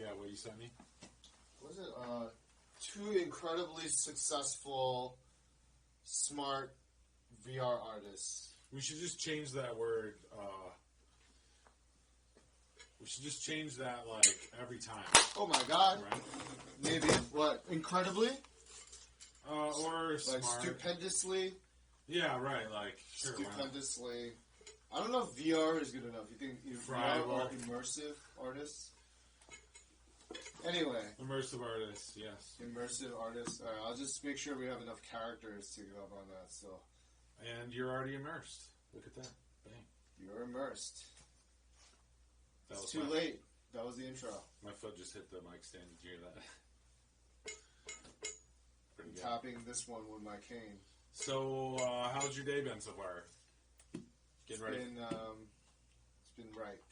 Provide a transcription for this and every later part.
Yeah, what you sent me? What is it? 2 incredibly successful, smart VR artists. We should just change that word. We should just change that like every time. Oh my god! Right? Maybe what? Incredibly? Or Like smart. stupendously? Yeah, right. Like sure. Stupendously. I don't know if VR is good enough. You think VR or immersive artists? Anyway. Immersive artists, yes. Immersive artists. Alright, I'll just make sure we have enough characters to go up on that still. And you're already immersed. Look at that. Bang. You're immersed. It's too late. That was the intro. My foot just hit the mic stand. Did you hear that? I'm tapping this one with my cane. So, how's your day been so far? Getting ready? It's been ripe.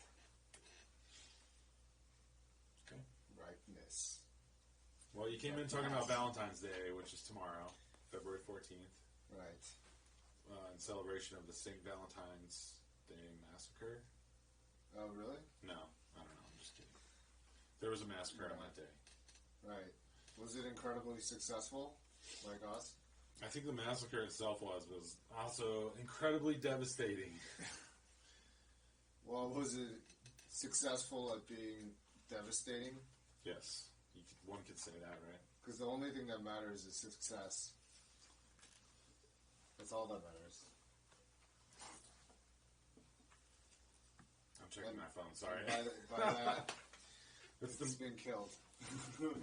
Okay. Ripeness. Well, you came in talking about Valentine's Day, which is tomorrow, February 14th. Right. In celebration of the St. Valentine's Day Massacre. Oh, really? No, I don't know. I'm just kidding. There was a massacre on that day. Right. Was it incredibly successful, like us? I think the massacre itself was also incredibly devastating. Well, was it successful at being devastating? Yes. One could say that, right? Because the only thing that matters is success. That's all that matters. I'm checking my phone, sorry. By that, it's been killed.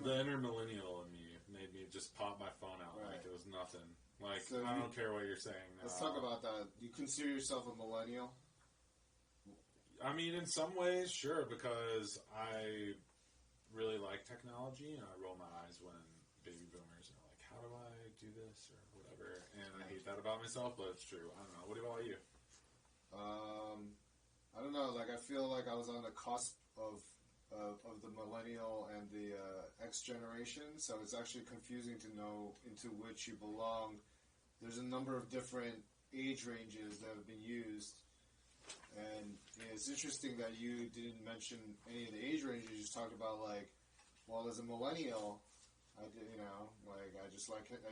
The inner millennial in me made me just pop my phone out like it was nothing. Like, so I don't care what you're saying. Let's talk about that. You consider yourself a millennial? I mean, in some ways, sure, because I really like technology, and I roll my eyes when baby boomers are like, how do I do this, or whatever, and I hate that about myself, but it's true. I don't know. What about you? I don't know, like, I feel like I was on the cusp of the millennial and the X generation, so it's actually confusing to know into which you belong. There's a number of different age ranges that have been used, and it's interesting that you didn't mention any of the age ranges. You just talked about, like, well, as a millennial, I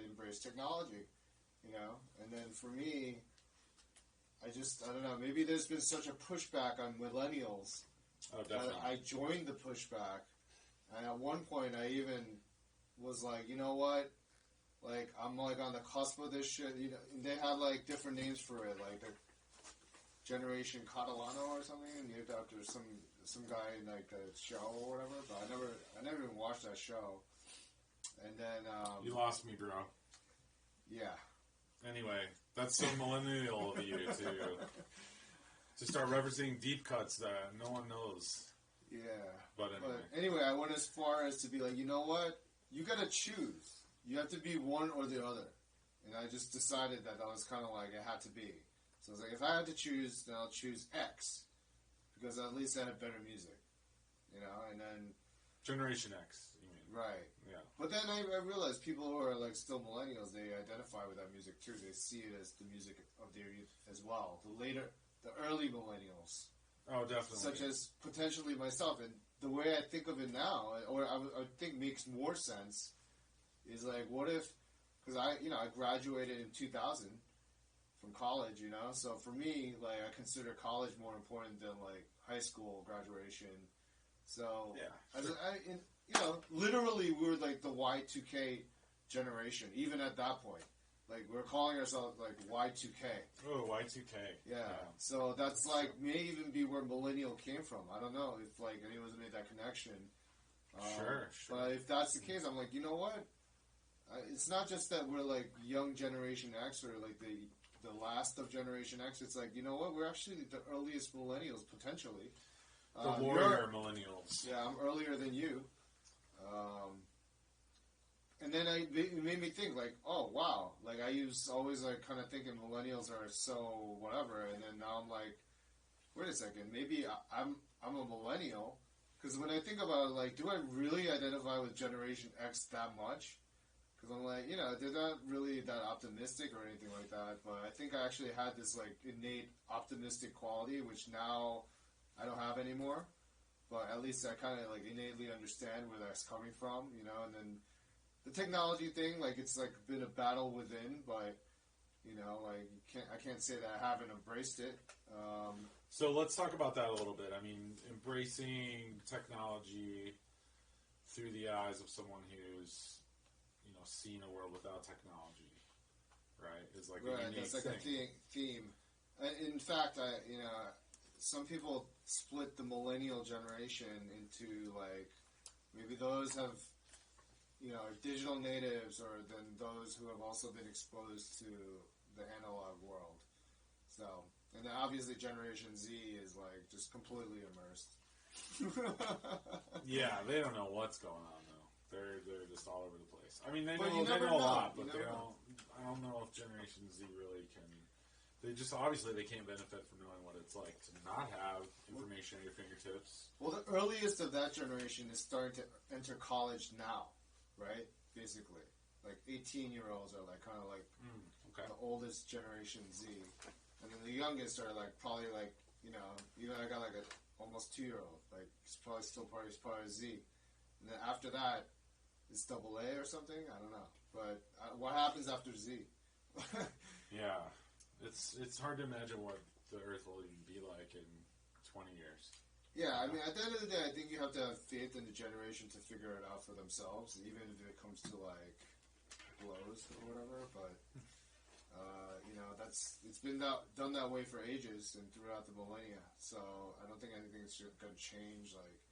embrace technology, and then for me, I don't know, maybe there's been such a pushback on millennials. Oh, definitely. I joined the pushback, and at one point I even was like, you know what? Like, I'm like on the cusp of this shit. And they had like different names for it, like the Generation Catalano or something, named after some guy in like a show or whatever. But I never even watched that show. And then you lost me, bro. Yeah. Anyway, that's so millennial of you to start referencing deep cuts that no one knows. Yeah. But anyway, I went as far as to be like, you know what? You gotta choose. You have to be one or the other. And I just decided that was kind of like it had to be. So I was like, if I had to choose, then I'll choose X. Because at least I have better music. And then... Generation X, you mean. Right. Yeah. But then I realized people who are like still millennials, they identify with that music too. They see it as the music of their youth as well. The early millennials. Oh, definitely. Such as potentially myself. And the way I think of it now, or I think makes more sense, is like, what if, because I graduated in 2000 from college, so for me, like, I consider college more important than like high school graduation. So, yeah. Literally we're like the Y2K generation, even at that point. Like, we're calling ourselves, like, Y2K. Oh, Y2K. Yeah. So that's, like, may even be where millennial came from. I don't know if, like, anyone's made that connection. Sure. But if that's the case, I'm like, you know what? It's not just that we're, like, young Generation X or, like, the last of Generation X. It's like, you know what? We're actually the earliest millennials, potentially. The warrior millennials. Yeah, I'm earlier than you. And then it made me think, like, oh, wow. Like, I was always, like, kind of thinking millennials are so whatever. And then now I'm like, wait a second. Maybe I'm a millennial. Because when I think about it, like, do I really identify with Generation X that much? Because I'm like, they're not really that optimistic or anything like that. But I think I actually had this, like, innate optimistic quality, which now I don't have anymore. but at least I kind of like innately understand where that's coming from, you know. And then the technology thing, like it's like been a battle within, but you know, like I can't say that I haven't embraced it. So let's talk about that a little bit. I mean, embracing technology through the eyes of someone who's, you know, seen a world without technology, right? Is like a unique that's like thing. a theme. In fact, some people split the millennial generation into like maybe those have, you know, digital natives, or then those who have also been exposed to the analog world. So, and then obviously Generation Z is like just completely immersed. Yeah, they don't know what's going on though. They're just all over the place. I mean, they But know you never a know. lot, but You they never don't. I don't know if Generation Z really can. They just obviously they can't benefit from knowing what it's like to not have information at your fingertips. Well, the earliest of that generation is starting to enter college now, right? Basically, like 18-year-olds are like kind of like Okay. the oldest Generation Z, and then the youngest are like probably like, you know, even I got like a almost 2-year-old, like he's probably still part of Z, and then after that it's double A or something. I don't know, but what happens after Z? Yeah, it's hard to imagine what the Earth will even be like in 20 years. Yeah, I mean, at the end of the day, I think you have to have faith in the generation to figure it out for themselves, even if it comes to like blows or whatever. But you know, it's been done that way for ages and throughout the millennia. So I don't think anything's going to change like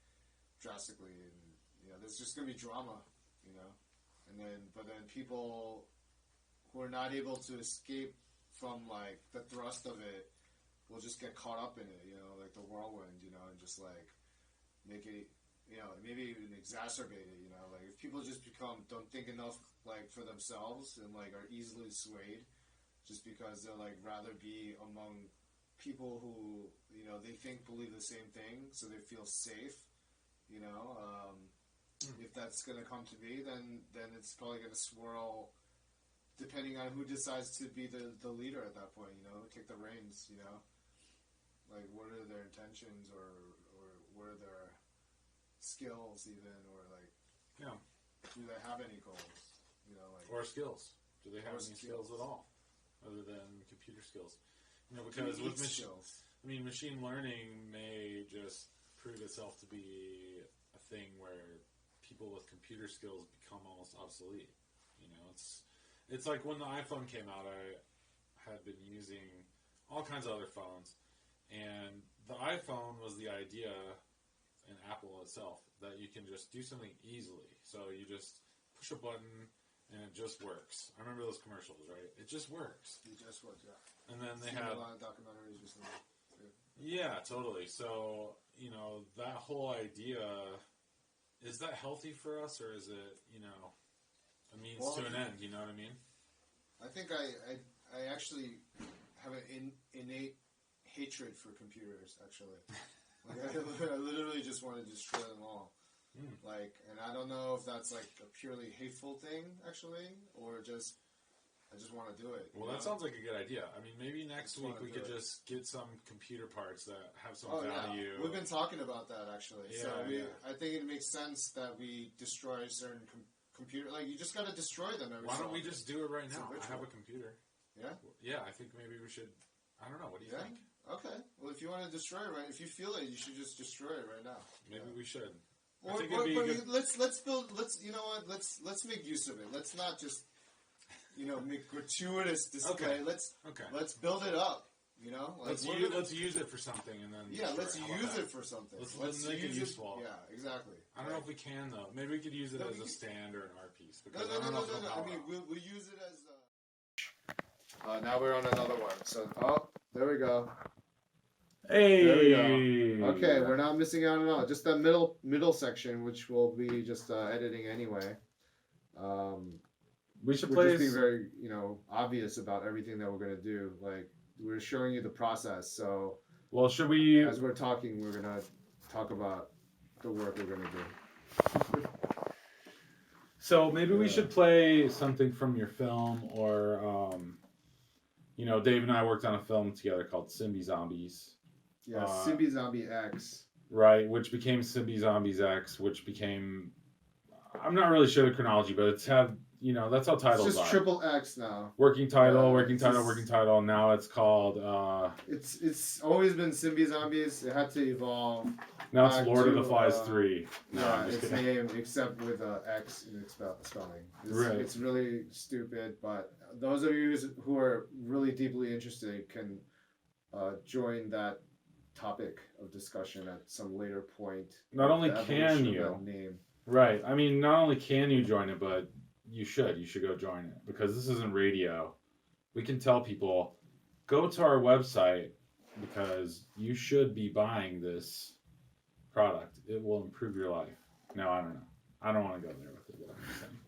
drastically. And you know, there's just going to be drama, you know. But then people who are not able to escape from like the thrust of it will just get caught up in it, you know, like the whirlwind, you know, and just like make it, you know, maybe even exacerbate it, you know, like if people just don't think enough like for themselves and like are easily swayed just because they're like rather be among people who, you know, they think believe the same thing, so they feel safe, you know. If that's going to come to be, then it's probably going to swirl depending on who decides to be the leader at that point, you know, take the reins, you know. Like, what are their intentions, or what are their skills, even, or like, Yeah. do they have any goals, you know, like, Or skills? Do they have any skills at all, other than computer skills? You know, because with machine learning may just prove itself to be a thing where people with computer skills become almost obsolete. You know, it's like when the iPhone came out, I had been using all kinds of other phones, and the iPhone was the idea in Apple itself that you can just do something easily. So you just push a button and it just works. I remember those commercials, right? It just works. It just works, yeah. And then they had had a lot of documentaries recently. Yeah, totally. So, you know, that whole idea, is that healthy for us, or is it, you know, a means to an end, you know what I mean? I think I actually have an innate hatred for computers, actually. Like, I literally just want to destroy them all. Like, and I don't know if that's like a purely hateful thing, actually, or just I just want to do it. Well, that sounds like a good idea. I mean, maybe next week we could just get some computer parts that have some value. Yeah. We've been talking about that, actually. Yeah, so I think it makes sense that we destroy certain computer. Like, you just got to destroy them every Why don't we just do it right now? I have a computer. Yeah? Yeah, I think maybe we should. I don't know. What do you think? Okay. Well, if you want to destroy it, if you feel it, you should just destroy it right now. Maybe we should. Or let's build. You know what? Let's make use of it. Let's not just, you know, make gratuitous display. Okay. Let's build it up. You know, like let's use it for something, and then let's use it for something. Let's make it useful. Yeah, exactly. I don't know if we can though. Maybe we could use it as a stand or an art piece. No. I mean, we'll use it as. Now we're on another one. So there we go. Hey. There we go. Okay, we're not missing out at all. Just that middle section, which we'll be just editing anyway. We should just being very, you know, obvious about everything that we're gonna do. Like, we're showing you the process. So, well, should we? As we're talking, we're gonna talk about the work we're gonna do. So maybe we should play something from your film, or you know, Dave and I worked on a film together called Simbi Zombies. Yeah, Ximbi XombiX. right? Which became Simbi XombiX, which became, I'm not really sure the chronology, but it's had, that's how It's titles just are. triple X now. Working title, Yeah, working it's title, just- working title. Now it's called. It's always been Simbi Zombies. It had to evolve. Now it's back Lord of to, the Flies 3. No, yeah, I'm just its kidding. name except with X in its spelling. Right. It's really stupid, but those of you who are really deeply interested can join that topic of discussion at some later point. Not only The can evolution of you, that name. right? I mean, not only can you join it, but you should. You should go join it because this isn't radio. We can tell people, go to our website because you should be buying this product. It will improve your life. No, I don't know. I don't want to go there with it. What I'm saying.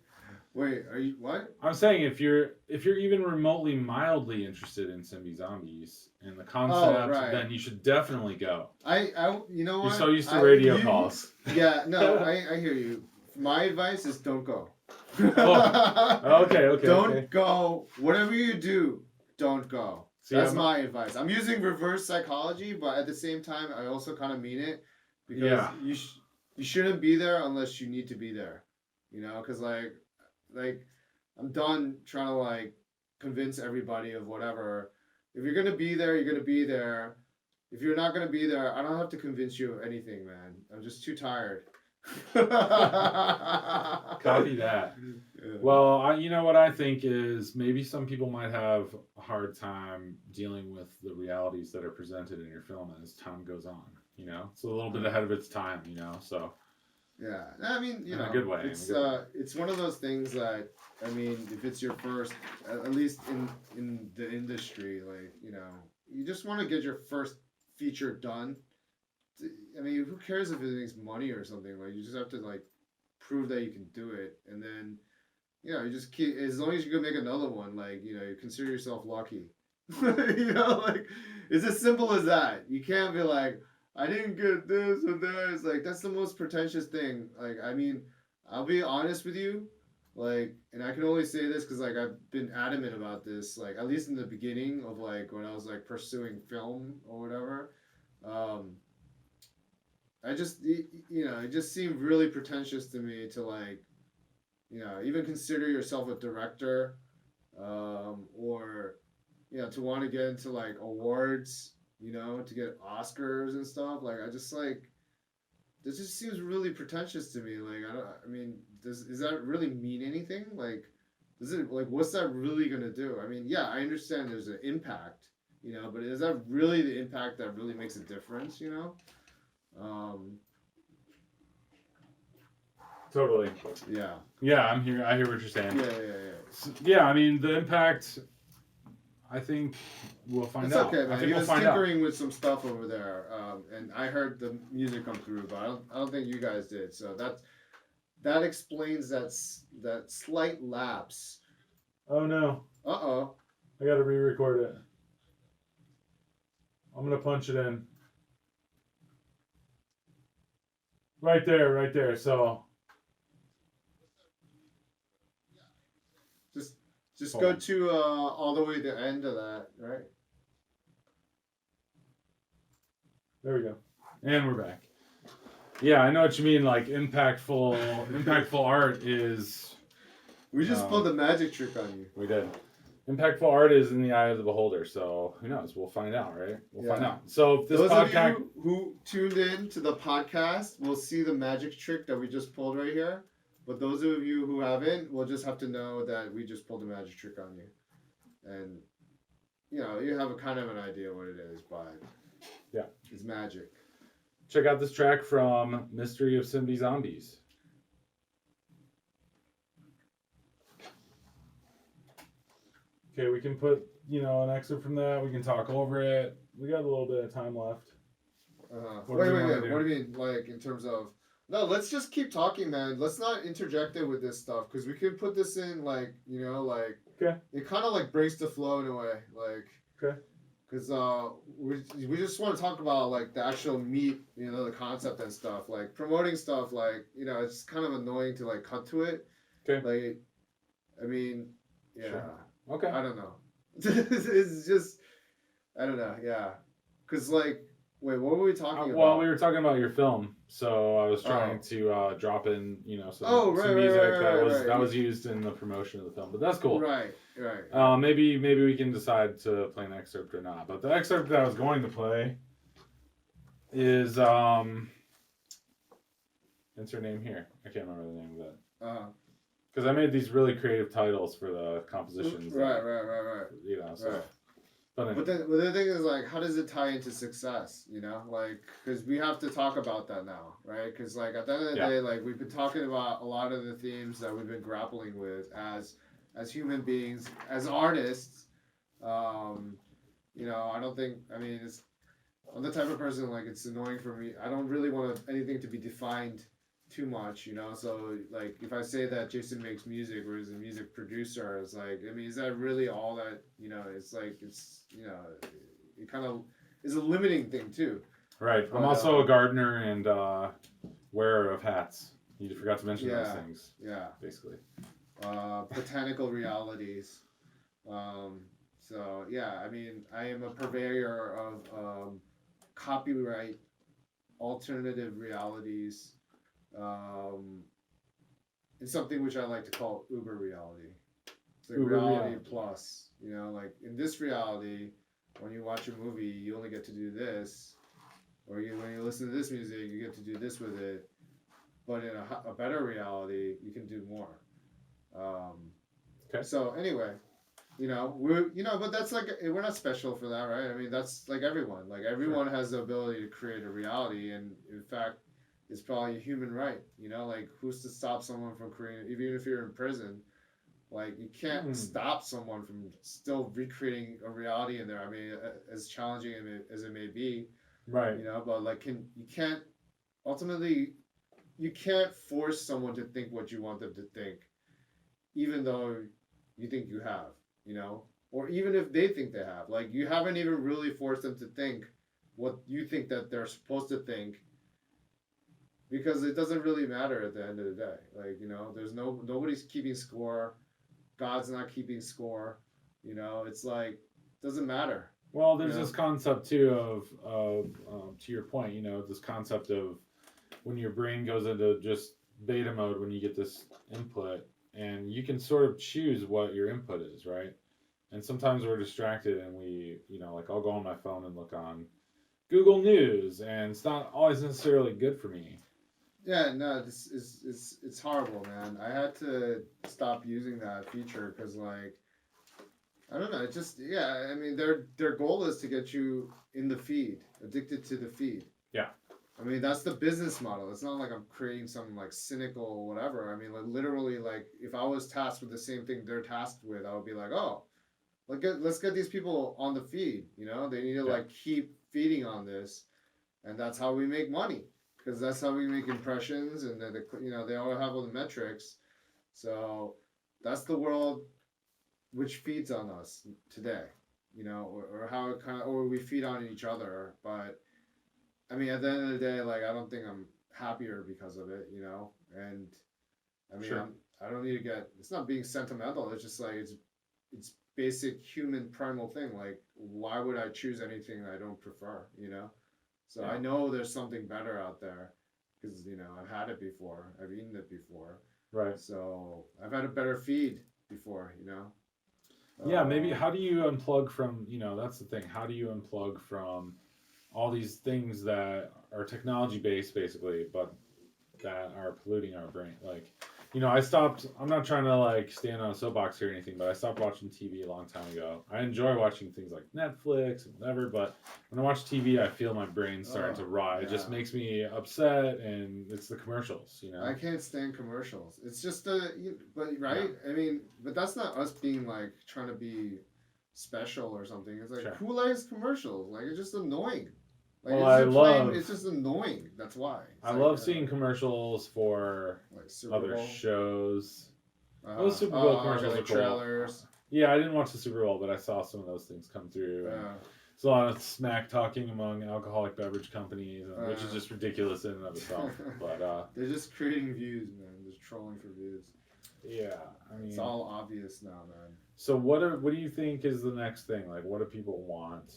Wait, are you what? I'm saying if you're even remotely mildly interested in Simbi Zombies and the concept, right. then you should definitely go. I you know what? You're so used to radio you- calls. Yeah, no, I hear you. My advice is don't go. Okay. Don't go. Whatever you do, don't go. See, That's I'm- my advice. I'm using reverse psychology, but at the same time, I also kind of mean it because Yeah. you shouldn't be there unless you need to be there. Because like I'm done trying to like convince everybody of whatever. If you're gonna be there, you're gonna be there. If you're not gonna be there, I don't have to convince you of anything, man. I'm just too tired. Copy that. Yeah. Well, you know what I think is maybe some people might have a hard time dealing with the realities that are presented in your film as time goes on. It's a little bit ahead of its time. So Yeah, I mean, In a good way, It's one of those things that I mean, if it's your first, at least in the industry, like you just want to get your first feature done. I mean, who cares if it makes money or something? Like, you just have to like prove that you can do it, and then you just keep. As long as you can make another one, like you consider yourself lucky. Like it's as simple as that. You can't be like, I didn't get this or that. It's like that's the most pretentious thing. Like, I mean, I'll be honest with you, like, and I can only say this because like I've been adamant about this, like at least in the beginning of like when I was like pursuing film or whatever. I just it just seemed really pretentious to me to like, even consider yourself a director, or to want to get into like awards. To get Oscars and stuff. Like, I just like, this just seems really pretentious to me. Like, does that really mean anything? Like, what's that really gonna do? I mean, yeah, I understand there's an impact, but is that really the impact that really makes a difference? totally. Yeah. Yeah, I'm here. I hear what you're saying. Yeah. Yeah, I mean the impact. I think we'll find It's out. okay, I man. think He we'll was find out. tinkering with some stuff over there, and I heard the music come through, but I don't think you guys did. So that explains that slight lapse. Oh no! Uh-oh. I gotta re-record it. I'm gonna punch it in. Right there. So Just Hold go on. to all the way to the end of that, right? there we go, and we're back. Yeah, I know what you mean. Like impactful art is. We just pulled a magic trick on you. We did. Impactful art is in the eye of the beholder. So who knows? We'll find out, right? We'll find out. So this Those podcast. of you who tuned in to the podcast will see the magic trick that we just pulled right here. But those of you who haven't will just have to know that we just pulled a magic trick on you. And, you have a kind of an idea what it is, but Yeah. It's magic. Check out this track from Mystery of Simbi Zombies. Okay, we can put, an excerpt from that. We can talk over it. We got a little bit of time left. What do Wait. you wanna do? What do you mean, like, in terms of... No, let's just keep talking, man. Let's not interject it with this stuff, because we could put this in, like, Okay. It kind of, like, breaks the flow in a way, like... Okay. Because we just want to talk about, like, the actual meat, the concept and stuff. Like, promoting stuff, like, it's kind of annoying to, like, cut to it. Okay. Like, I mean, yeah. Sure. Okay. I don't know. It's just... I don't know, yeah. Because, like, Wait, what were we talking about? Well, we were talking about your film, so I was trying to drop in, some, right, some music right. that was used in the promotion of the film. But that's cool. Right. Maybe we can decide to play an excerpt or not. But the excerpt that I was going to play is what's her name here? I can't remember the name of it. Because I made these really creative titles for the compositions. Right. So. Right. But the thing is, like, how does it tie into success? Like, because we have to talk about that now, right? Because, like, at the end of the day, like, we've been talking about a lot of the themes that we've been grappling with as human beings, as artists. I don't think. I mean, I'm the type of person, like, it's annoying for me. I don't really want anything to be defined too much, So, like, if I say that Jason makes music or is a music producer, it's like, I mean, is that really all that, it's like, it kind of is a limiting thing too. Right. But, I'm also a gardener and wearer of hats. You forgot to mention those things. Yeah. Basically. Botanical realities. So, yeah, I mean, I am a purveyor of copyright, alternative realities, it's something which I like to call Uber reality. It's like reality plus. Like, in this reality, when you watch a movie, you only get to do this, or when you listen to this music, you get to do this with it. But in a better reality, you can do more. Okay. So anyway, but that's like, we're not special for that, right? I mean, that's like everyone. Like, everyone has the ability to create a reality, and in fact, it's probably a human right. Like, who's to stop someone from creating? Even if you're in prison, like, you can't stop someone from still recreating a reality in there. I mean, as challenging as it may be, right? But like, ultimately, you can't force someone to think what you want them to think, even though you think you have. Or even if they think they have. Like, you haven't even really forced them to think what you think that they're supposed to think, because it doesn't really matter at the end of the day. Like, there's nobody's keeping score. God's not keeping score. It's like, doesn't matter. Well, there's this concept too of to your point, this concept of when your brain goes into just beta mode when you get this input, and you can sort of choose what your input is, right? And sometimes we're distracted, and we, like, I'll go on my phone and look on Google News, and it's not always necessarily good for me. Yeah, no, it's horrible, man. I had to stop using that feature because, like, I don't know. It just, I mean, their goal is to get you in the feed, addicted to the feed. Yeah. I mean, that's the business model. It's not like I'm creating some, like, cynical whatever. I mean, like, literally, like, if I was tasked with the same thing they're tasked with, I would be like, oh, let's get these people on the feed. They need to like keep feeding on this, and that's how we make money. Because that's how we make impressions, and then they all have all the metrics. So that's the world which feeds on us today, or how it kind of, or we feed on each other. But I mean, at the end of the day, like, I don't think I'm happier because of it, And I mean, I don't need to get. It's not being sentimental. It's just like it's basic human primal thing. Like, why would I choose anything I don't prefer? So I know there's something better out there because, I've had it before. I've eaten it before. Right. So I've had a better feed before, Yeah, maybe how do you unplug from, that's the thing. How do you unplug from all these things that are technology based, basically, but that are polluting our brain? Like, I'm not trying to, like, stand on a soapbox here or anything, but I stopped watching TV a long time ago. I enjoy watching things like Netflix and whatever, but when I watch TV, I feel my brain starting to rot. Yeah. It just makes me upset, and it's the commercials, I can't stand commercials. It's just right? Yeah. I mean, but that's not us being, like, trying to be special or something. It's like, who likes commercials? Like, it's just annoying. Like, well, it's just annoying. That's why. I love seeing commercials for, like, other shows. Those Super Bowl commercials are cool. Trailers. Yeah, I didn't watch the Super Bowl, but I saw some of those things come through. There's a lot of smack talking among alcoholic beverage companies, which is just ridiculous in and of itself. But they're just creating views, man. They're trolling for views. Yeah, I mean, it's all obvious now, man. So what do you think is the next thing? Like, what do people want?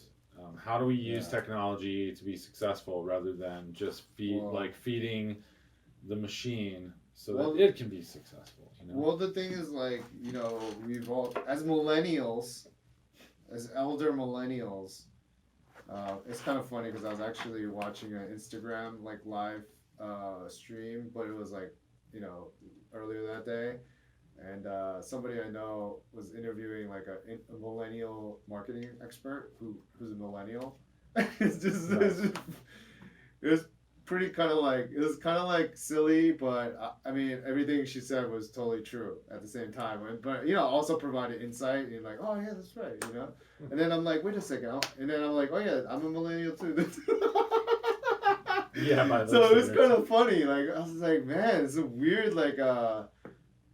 How do we use technology to be successful rather than just feeding the machine so that it can be successful? You know? Well, the thing is, like, you know, we've all, as millennials, as elder millennials, it's kind of funny because I was actually watching an Instagram like live stream, but it was like, you know, earlier that day, and somebody I know was interviewing like a millennial marketing expert who's a millennial. It was pretty kind of like, it was kind of like silly, but I mean everything she said was totally true at the same time. But you know, also provided insight. And you're like, oh yeah, that's right, you know. And then I'm like, wait a second, and then I'm like, oh yeah, I'm a millennial too. Yeah, so it was kind of funny. Like I was like, man, it's a weird like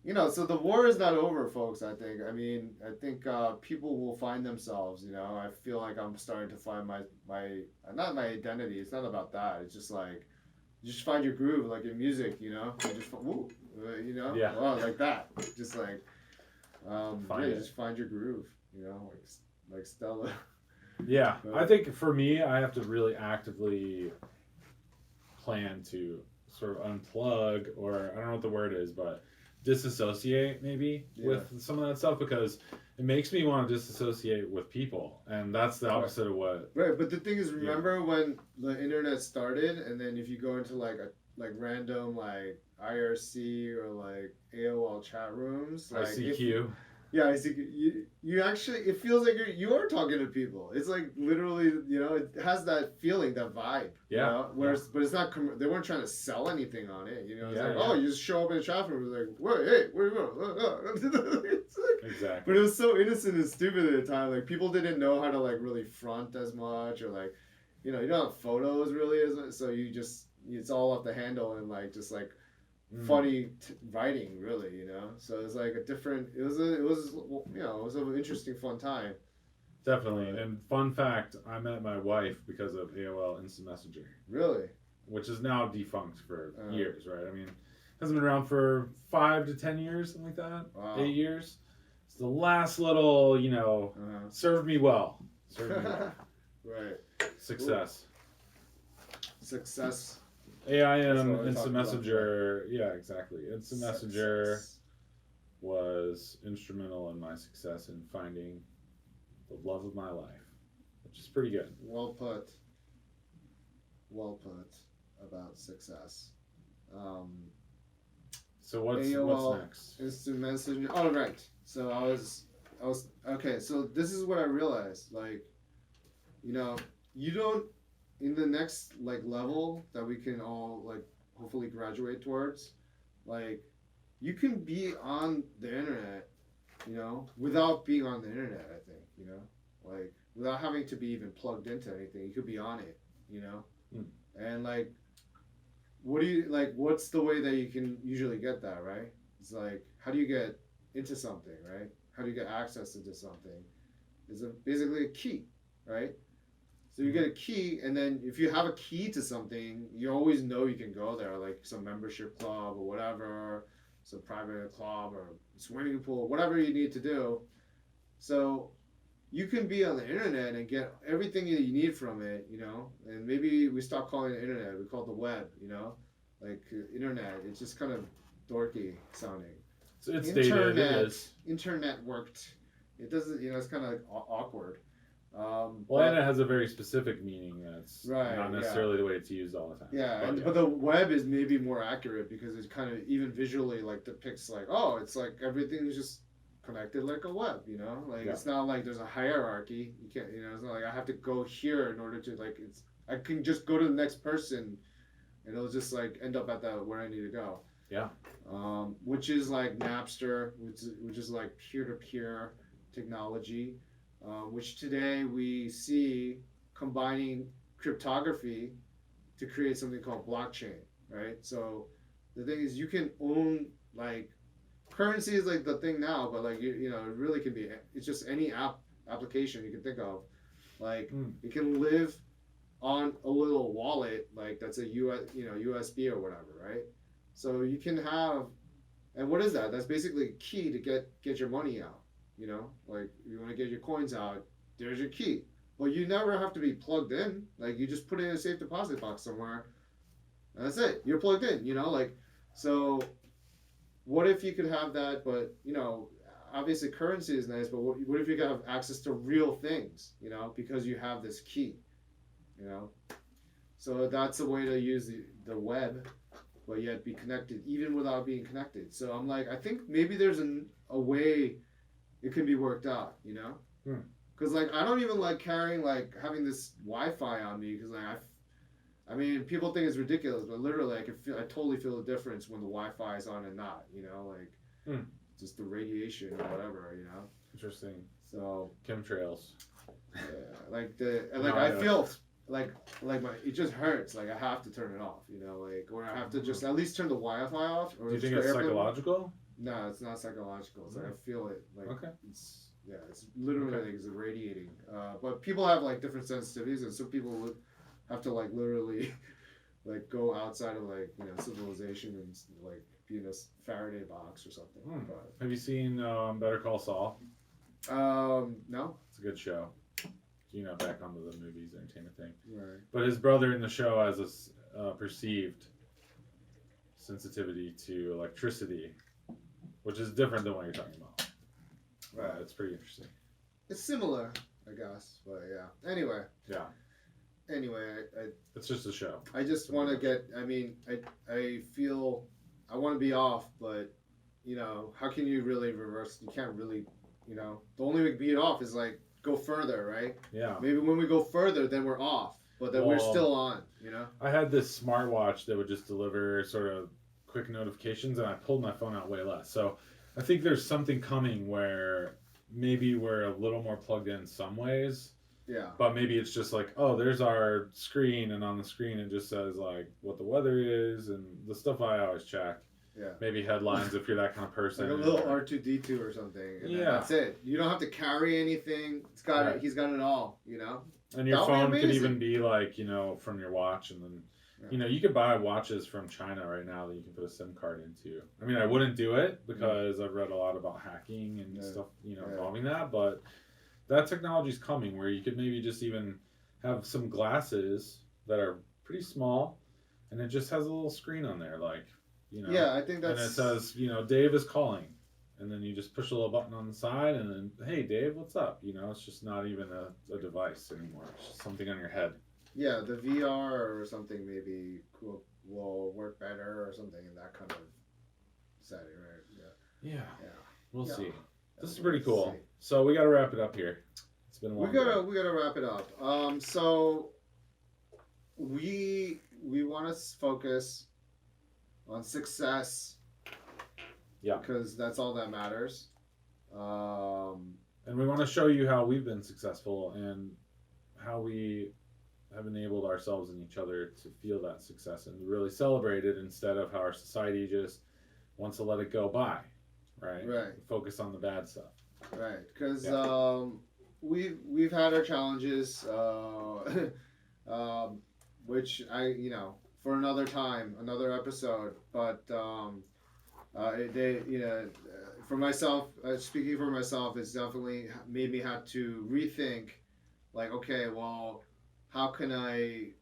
you know. So the war is not over, folks. I think. I mean, I think people will find themselves. You know, I feel like I'm starting to find my not my identity. It's not about that. It's just like you just find your groove, like in music. You know, you just you know, like that. Just like you just find your groove. You know, like Stella. Yeah, I think for me, I have to really actively plan to sort of unplug, or I don't know what the word is, but disassociate maybe with some of that stuff, because it makes me want to disassociate with people, and that's the opposite of what. Right, but the thing is, remember when the internet started, and then if you go into like random like IRC or like AOL chat rooms, like ICQ. Yeah, you actually, it feels like you are talking to people. It's like literally, you know, it has that feeling, that vibe. Yeah. You know? Whereas, but it's not. They weren't trying to sell anything on it. You know, it's like, oh, you just show up in the traffic room. It's like, wait, hey, where you going? It's like, exactly. But it was so innocent and stupid at the time. Like people didn't know how to like really front as much, or like, you know, you don't have photos really as much, so you just, it's all off the handle and like just like. Funny writing, really, you know. So it's like a different. It was you know, it was an interesting, fun time. Definitely. And fun fact: I met my wife because of AOL Instant Messenger. Really? Which is now defunct for years, right? I mean, hasn't been around for 5 to 10 years, something like that. Wow. 8 years. It's the last little, you know, served me well. Served me well. Right. Success. Ooh. Success. AIM Instant Messenger, exactly. Instant Messenger was instrumental in my success in finding the love of my life, which is pretty good. Well put. Well put about success. So what's next? Instant Messenger. Oh, right. So I was okay. So this is what I realized. Like, you know, you don't. In the next like level that we can all like hopefully graduate towards, like you can be on the internet, you know, without being on the internet. I think, you know, like without having to be even plugged into anything, you could be on it, you know. And like, what do you like? What's the way that you can usually get that, right? It's like, how do you get into something, right? How do you get access into something? It's basically a key, right? So you get a key, and then if you have a key to something, you always know you can go there, like some membership club or whatever, some private club or swimming pool, whatever you need to do. So you can be on the internet and get everything that you need from it, you know. And maybe we stop calling it internet, we call it the web, you know. Like internet, it's just kind of dorky sounding. So it's dated, it is. Internet worked. It doesn't, you know, it's kind of like awkward. And it has a very specific meaning that's not necessarily the way it's used all the time. Yeah, but the web is maybe more accurate because it kind of even visually like depicts like, oh, it's like everything's just connected like a web, you know? Like it's not like there's a hierarchy. You can't, you know, it's not like I have to go here in order to like I can just go to the next person and it'll just like end up at that where I need to go. Yeah. Which is like Napster, which is like peer-to-peer technology. Which today we see combining cryptography to create something called blockchain, right? So the thing is, you can own, like, currency is like the thing now, but like you know, it really can be. It's just any application you can think of, like it can live on a little wallet, like that's a USB or whatever, right? So you can have, and what is that? That's basically a key to get your money out. You know, like you want to get your coins out, there's your key. Well, you never have to be plugged in. Like, you just put it in a safe deposit box somewhere. And that's it. You're plugged in, you know? Like, so what if you could have that, but, you know, obviously currency is nice, but what if you could have access to real things, you know, because you have this key, you know? So that's a way to use the web, but yet be connected, even without being connected. So I'm like, I think maybe there's a way it can be worked out, you know? Because, like, I don't even like carrying, like, having this Wi-Fi on me, because, like, I mean, people think it's ridiculous, but literally, I totally feel the difference when the Wi-Fi is on and not, you know? Like, just the radiation or whatever, you know? Interesting. So chemtrails. Yeah, I feel like it just hurts. Like, I have to turn it off, you know, like, or I have to just at least turn the Wi-Fi off. Or do you think it's psychological? No, it's not psychological. It's like I feel it. Like, it's literally like it's radiating. But people have like different sensitivities, and some people would have to like literally like go outside of like, you know, civilization and like be in a Faraday box or something. But, have you seen Better Call Saul? No. It's a good show. You know, back onto the movies, entertainment thing. Right. But his brother in the show has a perceived sensitivity to electricity, which is different than what you're talking about. Right. It's pretty interesting. It's similar, I guess, but yeah. Anyway. Yeah. Anyway, it's just a show. I just want to get. I mean, I feel I want to be off, but you know, how can you really reverse? You can't really, you know. The only way to beat off is like go further, right? Yeah. Maybe when we go further, then we're off, but then we're still on. You know. I had this smartwatch that would just deliver sort of quick notifications, and I pulled my phone out way less. So I think there's something coming where maybe we're a little more plugged in some ways. Yeah. But maybe it's just like, oh, there's our screen, and on the screen it just says like what the weather is and the stuff I always check. Yeah. Maybe headlines if you're that kind of person. Like a little R2D2 or something. And yeah. That's it. You don't have to carry anything. It's got it. He's got it all. You know. And your phone could even be like, you know, from your watch, and then, you know, you could buy watches from China right now that you can put a SIM card into. I mean, I wouldn't do it because I've read a lot about hacking and stuff, you know, involving that, but that technology's coming where you could maybe just even have some glasses that are pretty small, and it just has a little screen on there, like, you know. Yeah, I think that's. And it says, you know, Dave is calling, and then you just push a little button on the side, and then, hey, Dave, what's up? You know, it's just not even a device anymore. It's just something on your head. Yeah, the VR or something maybe will work better or something in that kind of setting, right? Yeah. We'll see. This is pretty cool. So we got to wrap it up here. It's been a long time. We gotta wrap it up. So we want to focus on success. Yeah. Because that's all that matters. And we want to show you how we've been successful and how we have enabled ourselves and each other to feel that success and really celebrate it instead of how our society just wants to let it go by. Right. Focus on the bad stuff. Right, because we've had our challenges, which for another time, another episode. But for myself, speaking for myself, it's definitely made me have to rethink. Like, okay, well, how can I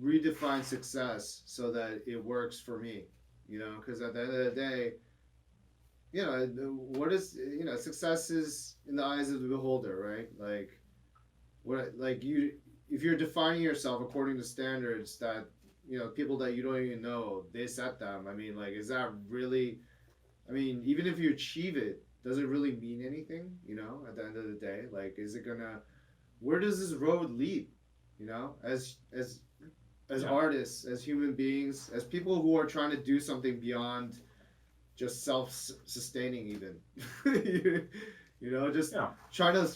redefine success so that it works for me? You know, because at the end of the day, you know, what is, you know, success is in the eyes of the beholder, right? Like, if you're defining yourself according to standards that, you know, people that you don't even know, they set them. I mean, like, is that really, I mean, even if you achieve it, does it really mean anything, you know, at the end of the day? Like, is it gonna, where does this road lead, you know, as artists, as human beings, as people who are trying to do something beyond just self-sustaining even, you know, just trying to